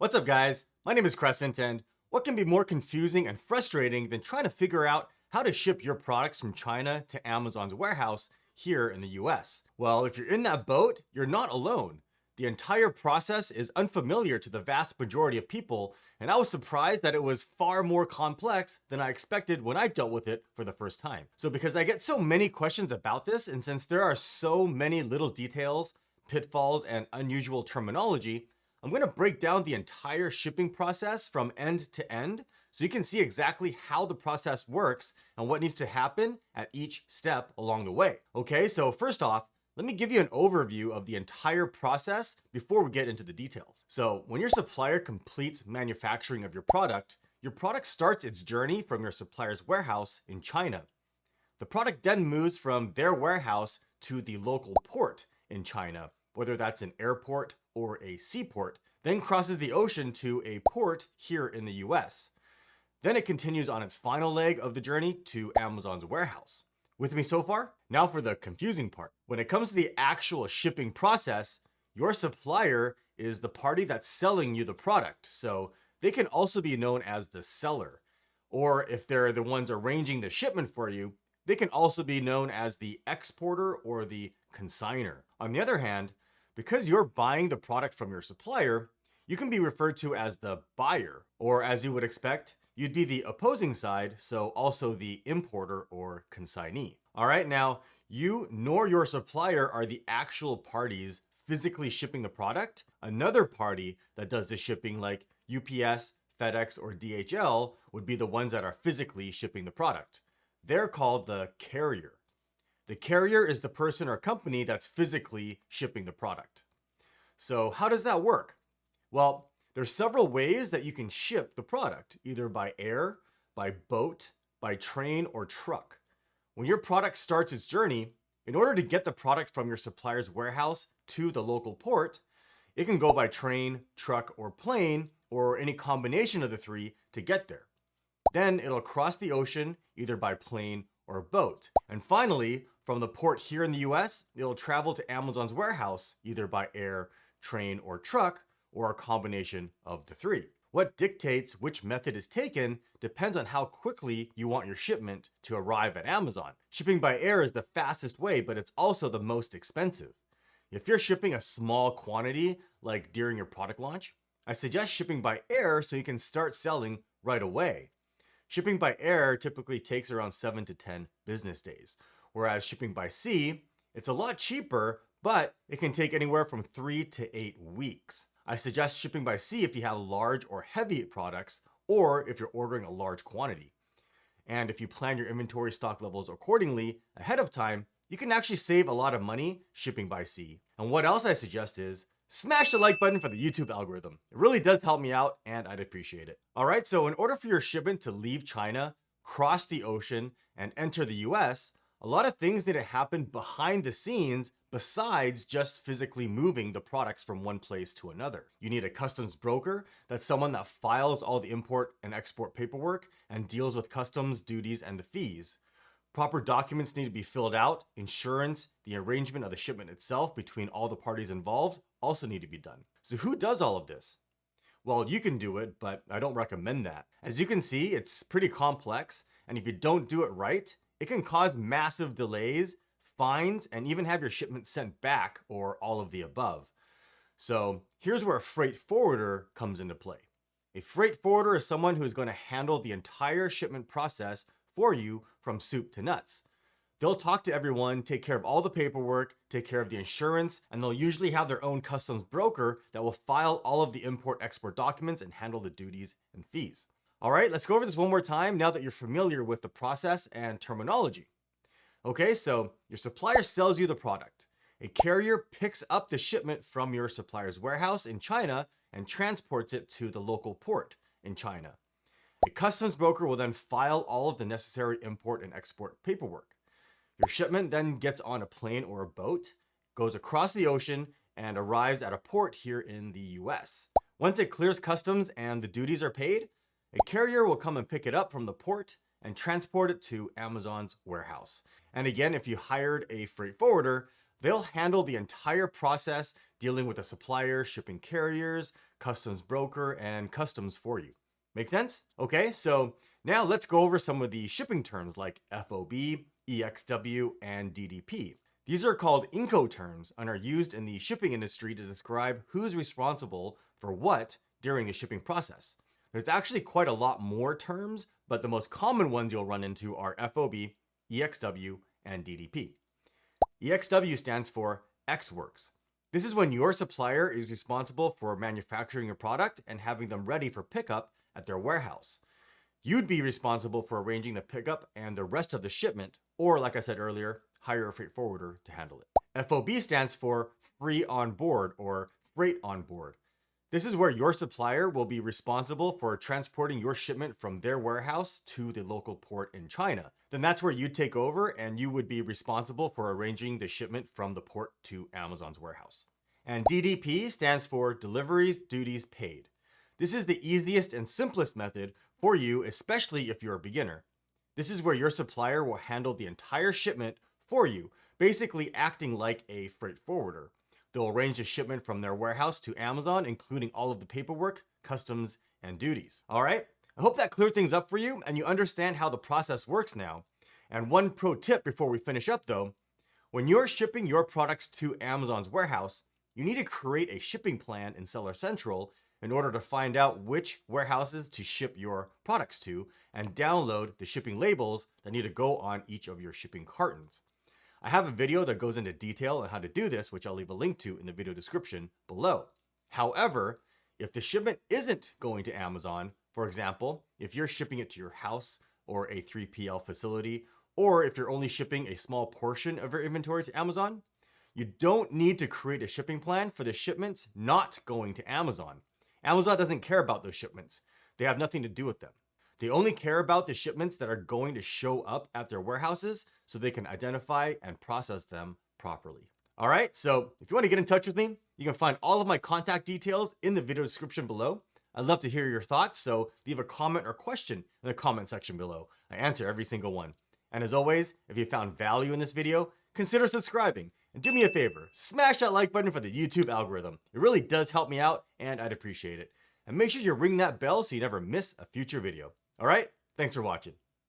What's up, guys? My name is Crescent, and what can be more confusing and frustrating than trying to figure out how to ship your products from China to Amazon's warehouse here in the US? Well, if you're in that boat, you're not alone. The entire process is unfamiliar to the vast majority of people, and I was surprised that it was far more complex than I expected when I dealt with it for the first time. So, because I get so many questions about this, and since there are so many little details, pitfalls, and unusual terminology, I'm going to break down the entire shipping process from end to end so you can see exactly how the process works and what needs to happen at each step along the way. Okay, so first off, let me give you an overview of the entire process before we get into the details. So when your supplier completes manufacturing of your product starts its journey from your supplier's warehouse in China. The product then moves from their warehouse to the local port in China, whether that's an airport or a seaport, then crosses the ocean to a port here in the US. Then it continues on its final leg of the journey to Amazon's warehouse. With me so far? Now for the confusing part. When it comes to the actual shipping process, your supplier is the party that's selling you the product, so they can also be known as the seller. Or if they're the ones arranging the shipment for you, they can also be known as the exporter or the consigner. On the other hand, because you're buying the product from your supplier, you can be referred to as the buyer, or as you would expect, you'd be the opposing side, so also the importer or consignee. All right, now you nor your supplier are the actual parties physically shipping the product. Another party that does the shipping, like UPS, FedEx, or DHL, would be the ones that are physically shipping the product. They're called the carrier. The carrier is the person or company that's physically shipping the product. So how does that work? Well, there's several ways that you can ship the product, either by air, by boat, by train, or truck. When your product starts its journey, in order to get the product from your supplier's warehouse to the local port, it can go by train, truck, or plane, or any combination of the three to get there. Then it'll cross the ocean either by plane or boat. And finally, from the port here in the US, it'll travel to Amazon's warehouse either by air, train, or truck, or a combination of the three. What dictates which method is taken depends on how quickly you want your shipment to arrive at Amazon. Shipping by air is the fastest way, but it's also the most expensive. If you're shipping a small quantity, like during your product launch, I suggest shipping by air so you can start selling right away. Shipping by air typically takes around 7 to 10 business days, whereas shipping by sea, it's a lot cheaper, but it can take anywhere from 3 to 8 weeks. I suggest shipping by sea if you have large or heavy products, or if you're ordering a large quantity. And if you plan your inventory stock levels accordingly ahead of time, you can actually save a lot of money shipping by sea. And what else I suggest is smash the like button for the YouTube algorithm. It really does help me out, and I'd appreciate it. All right, so in order for your shipment to leave China, cross the ocean, and enter the US, a lot of things need to happen behind the scenes besides just physically moving the products from one place to another. You need a customs broker. That's someone that files all the import and export paperwork and deals with customs, duties, and the fees. Proper documents need to be filled out. Insurance, the arrangement of the shipment itself between all the parties involved also need to be done. So who does all of this? Well, you can do it, but I don't recommend that. As you can see, it's pretty complex, and if you don't do it right, it can cause massive delays, fines, and even have your shipment sent back, or all of the above. So here's where a freight forwarder comes into play. A freight forwarder is someone who is going to handle the entire shipment process for you from soup to nuts. They'll talk to everyone, take care of all the paperwork, take care of the insurance, and they'll usually have their own customs broker that will file all of the import-export documents and handle the duties and fees. All right, let's go over this one more time now that you're familiar with the process and terminology. Okay, so your supplier sells you the product. A carrier picks up the shipment from your supplier's warehouse in China and transports it to the local port in China. A customs broker will then file all of the necessary import and export paperwork. Your shipment then gets on a plane or a boat, goes across the ocean, and arrives at a port here in the US. Once it clears customs and the duties are paid, a carrier will come and pick it up from the port and transport it to Amazon's warehouse. And again, if you hired a freight forwarder, They'll handle the entire process, dealing with the supplier, shipping carriers, customs broker, and customs for you. Make sense? Okay, so now let's go over some of the shipping terms like FOB, EXW, and DDP. These are called Incoterms and are used in the shipping industry to describe who's responsible for what during the shipping process. There's actually quite a lot more terms, but the most common ones you'll run into are FOB, EXW, and DDP. EXW stands for Ex Works. This is when your supplier is responsible for manufacturing your product and having them ready for pickup at their warehouse. You'd be responsible for arranging the pickup and the rest of the shipment, or like I said earlier, hire a freight forwarder to handle it. FOB stands for Free on Board or Freight on Board. This is where your supplier will be responsible for transporting your shipment from their warehouse to the local port in China. Then that's where you take over and you would be responsible for arranging the shipment from the port to Amazon's warehouse. And DDP stands for Deliveries Duties Paid. This is the easiest and simplest method for you, especially if you're a beginner. This is where your supplier will handle the entire shipment for you, basically acting like a freight forwarder. They'll arrange a shipment from their warehouse to Amazon, including all of the paperwork, customs, and duties. All right? I hope that cleared things up for you and you understand how the process works now. And one pro tip before we finish up though, when you're shipping your products to Amazon's warehouse, you need to create a shipping plan in Seller Central in order to find out which warehouses to ship your products to and download the shipping labels that need to go on each of your shipping cartons. I have a video that goes into detail on how to do this, which I'll leave a link to in the video description below. However, if the shipment isn't going to Amazon, for example, if you're shipping it to your house or a 3PL facility, or if you're only shipping a small portion of your inventory to Amazon, you don't need to create a shipping plan for the shipments not going to Amazon. Amazon doesn't care about those shipments. They have nothing to do with them. They only care about the shipments that are going to show up at their warehouses so they can identify and process them properly. All right, so if you want to get in touch with me, you can find all of my contact details in the video description below. I'd love to hear your thoughts, so leave a comment or question in the comment section below. I answer every single one. And as always, if you found value in this video, consider subscribing. And do me a favor, smash that like button for the YouTube algorithm. It really does help me out, and I'd appreciate it. And make sure you ring that bell so you never miss a future video. All right, thanks for watching.